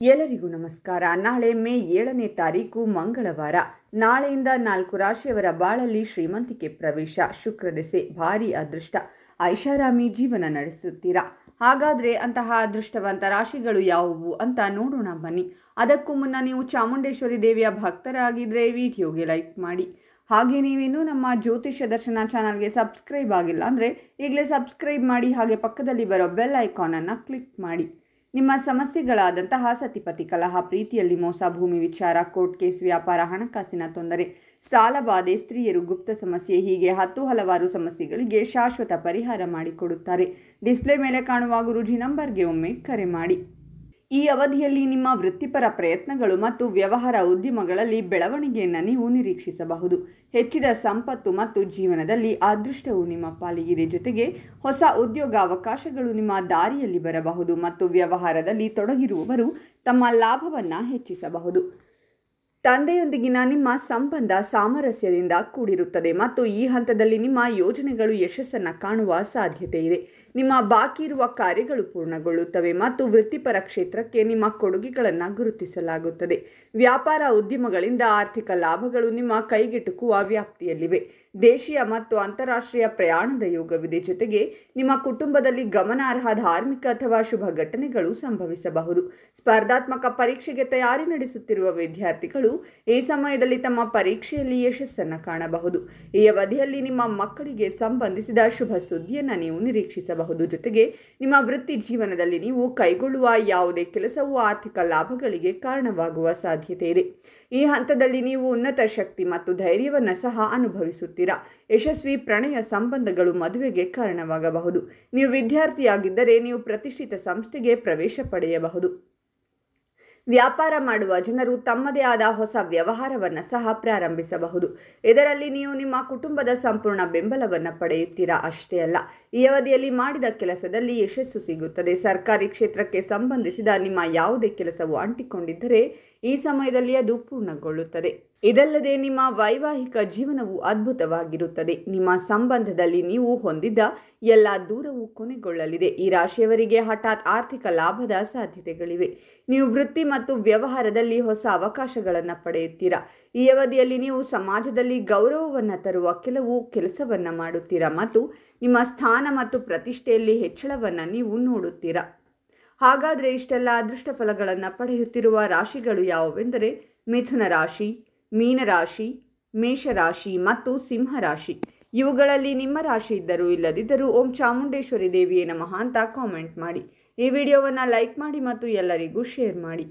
ಎಲ್ಲರಿಗೂ ನಮಸ್ಕಾರ. ನಾಳೆ ಮೇ 7ನೇ ತಾರೀಕು ಮಂಗಳವಾರ. ನಾಳೆಯಿಂದ 4 ರಾಶಿಯವರ ಬಾಳಲ್ಲಿ ಶ್ರೀಮಂತಿಕೆ ಪ್ರವೇಶ. ಶುಕ್ರ ದೆಸೆ, ಭಾರಿ ಅದೃಷ್ಟ, ಐಷಾರಾಮಿ ಜೀವನ ನಡೆಸುತ್ತೀರಾ. ಹಾಗಾದರೆ ಅಂತಹ ಅದೃಷ್ಟವಂತ ರಾಶಿಗಳು ಯಾವುವು ಅಂತ ನೋಡೋಣ ಬನ್ನಿ. ಅದಕ್ಕೂ ಮುನ್ನ ನೀವು ಚಾಮುಂಡೇಶ್ವರಿ ದೇವಿಯ ಭಕ್ತರಾಗಿದ್ದರೆ ವಿಡಿಯೋಗೆ ಲೈಕ್ ಮಾಡಿ. ಹಾಗೆ ನೀವಿನ್ನೂ ನಮ್ಮ ಜ್ಯೋತಿಷ್ಯ ದರ್ಶನ ಚಾನಲ್ಗೆ ಸಬ್ಸ್ಕ್ರೈಬ್ ಆಗಿಲ್ಲ ಅಂದರೆ ಈಗಲೇ ಸಬ್ಸ್ಕ್ರೈಬ್ ಮಾಡಿ. ಹಾಗೆ ಪಕ್ಕದಲ್ಲಿ ಬರೋ ಬೆಲ್ ಐಕಾನನ್ನು ಕ್ಲಿಕ್ ಮಾಡಿ. ನಿಮ್ಮ ಸಮಸ್ಯೆಗಳಾದಂತಹ ಸತಿಪತಿ ಕಲಹ, ಪ್ರೀತಿಯಲ್ಲಿ ಮೋಸ, ಭೂಮಿ ವಿಚಾರ, ಕೋರ್ಟ್ ಕೇಸ್, ವ್ಯಾಪಾರ, ಹಣಕಾಸಿನ ತೊಂದರೆ, ಸಾಲಬಾಧೆ, ಸ್ತ್ರೀಯರು, ಗುಪ್ತ ಸಮಸ್ಯೆ, ಹೀಗೆ ಹಲವಾರು ಸಮಸ್ಯೆಗಳಿಗೆ ಶಾಶ್ವತ ಪರಿಹಾರ ಮಾಡಿಕೊಡುತ್ತಾರೆ. ಡಿಸ್ಪ್ಲೇ ಮೇಲೆ ಕಾಣುವ ಗುರೂಜಿ ನಂಬರ್ಗೆ ಒಮ್ಮೆ ಕರೆ ಮಾಡಿ. ಈ ಅವಧಿಯಲ್ಲಿ ನಿಮ್ಮ ವೃತ್ತಿಪರ ಪ್ರಯತ್ನಗಳು ಮತ್ತು ವ್ಯವಹಾರ ಉದ್ಯಮಗಳಲ್ಲಿ ಬೆಳವಣಿಗೆಯನ್ನು ನೀವು ನಿರೀಕ್ಷಿಸಬಹುದು. ಹೆಚ್ಚಿದ ಸಂಪತ್ತು ಮತ್ತು ಜೀವನದಲ್ಲಿ ಅದೃಷ್ಟವು ನಿಮ್ಮ ಪಾಲಿಗಿದೆ. ಜೊತೆಗೆ ಹೊಸ ಉದ್ಯೋಗಾವಕಾಶಗಳು ನಿಮ್ಮ ದಾರಿಯಲ್ಲಿ ಬರಬಹುದು ಮತ್ತು ವ್ಯವಹಾರದಲ್ಲಿ ತೊಡಗಿರುವವರು ತಮ್ಮ ಲಾಭವನ್ನು ಹೆಚ್ಚಿಸಬಹುದು. ತಂದೆಯೊಂದಿಗಿನ ನಿಮ್ಮ ಸಂಬಂಧ ಸಾಮರಸ್ಯದಿಂದ ಕೂಡಿರುತ್ತದೆ ಮತ್ತು ಈ ಹಂತದಲ್ಲಿ ನಿಮ್ಮ ಯೋಜನೆಗಳು ಯಶಸ್ಸನ್ನು ಕಾಣುವ ಸಾಧ್ಯತೆ ಇದೆ. ನಿಮ್ಮ ಬಾಕಿ ಇರುವ ಕಾರ್ಯಗಳು ಪೂರ್ಣಗೊಳ್ಳುತ್ತವೆ ಮತ್ತು ವೃತ್ತಿಪರ ಕ್ಷೇತ್ರಕ್ಕೆ ನಿಮ್ಮ ಕೊಡುಗೆಗಳನ್ನು ಗುರುತಿಸಲಾಗುತ್ತದೆ. ವ್ಯಾಪಾರ ಉದ್ಯಮಗಳಿಂದ ಆರ್ಥಿಕ ಲಾಭಗಳು ನಿಮ್ಮ ಕೈಗೆಟುಕುವ ವ್ಯಾಪ್ತಿಯಲ್ಲಿವೆ. ದೇಶೀಯ ಮತ್ತು ಅಂತಾರಾಷ್ಟ್ರೀಯ ಪ್ರಯಾಣದ ಯೋಗವಿದೆ. ಜೊತೆಗೆ ನಿಮ್ಮ ಕುಟುಂಬದಲ್ಲಿ ಗಮನಾರ್ಹ ಧಾರ್ಮಿಕ ಅಥವಾ ಶುಭ ಘಟನೆಗಳು ಸಂಭವಿಸಬಹುದು. ಸ್ಪರ್ಧಾತ್ಮಕ ಪರೀಕ್ಷೆಗೆ ತಯಾರಿ ನಡೆಸುತ್ತಿರುವ ವಿದ್ಯಾರ್ಥಿಗಳು ಈ ಸಮಯದಲ್ಲಿ ತಮ್ಮ ಪರೀಕ್ಷೆಯಲ್ಲಿ ಯಶಸ್ಸನ್ನು ಕಾಣಬಹುದು. ಈ ಅವಧಿಯಲ್ಲಿ ನಿಮ್ಮ ಮಕ್ಕಳಿಗೆ ಸಂಬಂಧಿಸಿದ ಶುಭ ಸುದ್ದಿಯನ್ನು ನೀವು ನಿರೀಕ್ಷಿಸಬಹುದು. ಜೊತೆಗೆ ನಿಮ್ಮ ವೃತ್ತಿ ಜೀವನದಲ್ಲಿ ನೀವು ಕೈಗೊಳ್ಳುವ ಯಾವುದೇ ಕೆಲಸವೂ ಆರ್ಥಿಕ ಲಾಭಗಳಿಗೆ ಕಾರಣವಾಗುವ ಸಾಧ್ಯತೆ ಇದೆ. ಈ ಹಂತದಲ್ಲಿ ನೀವು ಉನ್ನತ ಶಕ್ತಿ ಮತ್ತು ಧೈರ್ಯವನ್ನು ಸಹ ಅನುಭವಿಸುತ್ತೀರಾ. ಯಶಸ್ವಿ ಪ್ರಣಯ ಸಂಬಂಧಗಳು ಮದುವೆಗೆ ಕಾರಣವಾಗಬಹುದು. ನೀವು ವಿದ್ಯಾರ್ಥಿಯಾಗಿದ್ದರೆ ನೀವು ಪ್ರತಿಷ್ಠಿತ ಸಂಸ್ಥೆಗೆ ಪ್ರವೇಶ ಪಡೆಯಬಹುದು. ವ್ಯಾಪಾರ ಮಾಡುವ ಜನರು ತಮ್ಮದೇ ಆದ ಹೊಸ ವ್ಯವಹಾರವನ್ನು ಸಹ ಪ್ರಾರಂಭಿಸಬಹುದು. ಇದರಲ್ಲಿ ನೀವು ನಿಮ್ಮ ಕುಟುಂಬದ ಸಂಪೂರ್ಣ ಬೆಂಬಲವನ್ನು ಪಡೆಯುತ್ತೀರಾ. ಅಷ್ಟೇ ಅಲ್ಲ, ಈ ಅವಧಿಯಲ್ಲಿ ಮಾಡಿದ ಕೆಲಸದಲ್ಲಿ ಯಶಸ್ಸು ಸಿಗುತ್ತದೆ. ಸರ್ಕಾರಿ ಕ್ಷೇತ್ರಕ್ಕೆ ಸಂಬಂಧಿಸಿದ ನಿಮ್ಮ ಯಾವುದೇ ಕೆಲಸವು ಅಂಟಿಕೊಂಡಿದ್ದರೆ ಈ ಸಮಯದಲ್ಲಿ ಅದು ಪೂರ್ಣಗೊಳ್ಳುತ್ತದೆ. ಇದಲ್ಲದೆ ನಿಮ್ಮ ವೈವಾಹಿಕ ಜೀವನವು ಅದ್ಭುತವಾಗಿರುತ್ತದೆ. ನಿಮ್ಮ ಸಂಬಂಧದಲ್ಲಿ ನೀವು ಹೊಂದಿದ್ದ ಎಲ್ಲ ದೂರವು ಕೊನೆಗೊಳ್ಳಲಿದೆ. ಈ ರಾಶಿಯವರಿಗೆ ಹಠಾತ್ ಆರ್ಥಿಕ ಲಾಭದ ಸಾಧ್ಯತೆಗಳಿವೆ. ನೀವು ವೃತ್ತಿ ಮತ್ತು ವ್ಯವಹಾರದಲ್ಲಿ ಹೊಸ ಅವಕಾಶಗಳನ್ನು ಪಡೆಯುತ್ತೀರಾ. ಈ ಅವಧಿಯಲ್ಲಿ ನೀವು ಸಮಾಜದಲ್ಲಿ ಗೌರವವನ್ನು ತರುವ ಕೆಲವು ಕೆಲಸವನ್ನು ಮಾಡುತ್ತೀರಾ ಮತ್ತು ನಿಮ್ಮ ಸ್ಥಾನ ಮತ್ತು ಪ್ರತಿಷ್ಠೆಯಲ್ಲಿ ಹೆಚ್ಚಳವನ್ನು ನೀವು ನೋಡುತ್ತೀರಾ. ಹಾಗಾದರೆ ಇಷ್ಟೆಲ್ಲ ಅದೃಷ್ಟ ಫಲಗಳನ್ನು ಪಡೆಯುತ್ತಿರುವ ರಾಶಿಗಳು ಯಾವುವೆಂದರೆ ಮಿಥುನ ರಾಶಿ, ಮೀನರಾಶಿ, ಮೇಷರಾಶಿ ಮತ್ತು ಸಿಂಹರಾಶಿ. ಇವುಗಳಲ್ಲಿ ನಿಮ್ಮ ರಾಶಿ ಇದ್ದರೂ ಇಲ್ಲದಿದ್ದರೂ ಓಂ ಚಾಮುಂಡೇಶ್ವರಿ ದೇವಿಯೇ ನಮಃ ಅಂತ ಕಾಮೆಂಟ್ ಮಾಡಿ. ಈ ವಿಡಿಯೋವನ್ನು ಲೈಕ್ ಮಾಡಿ ಮತ್ತು ಎಲ್ಲರಿಗೂ ಶೇರ್ ಮಾಡಿ.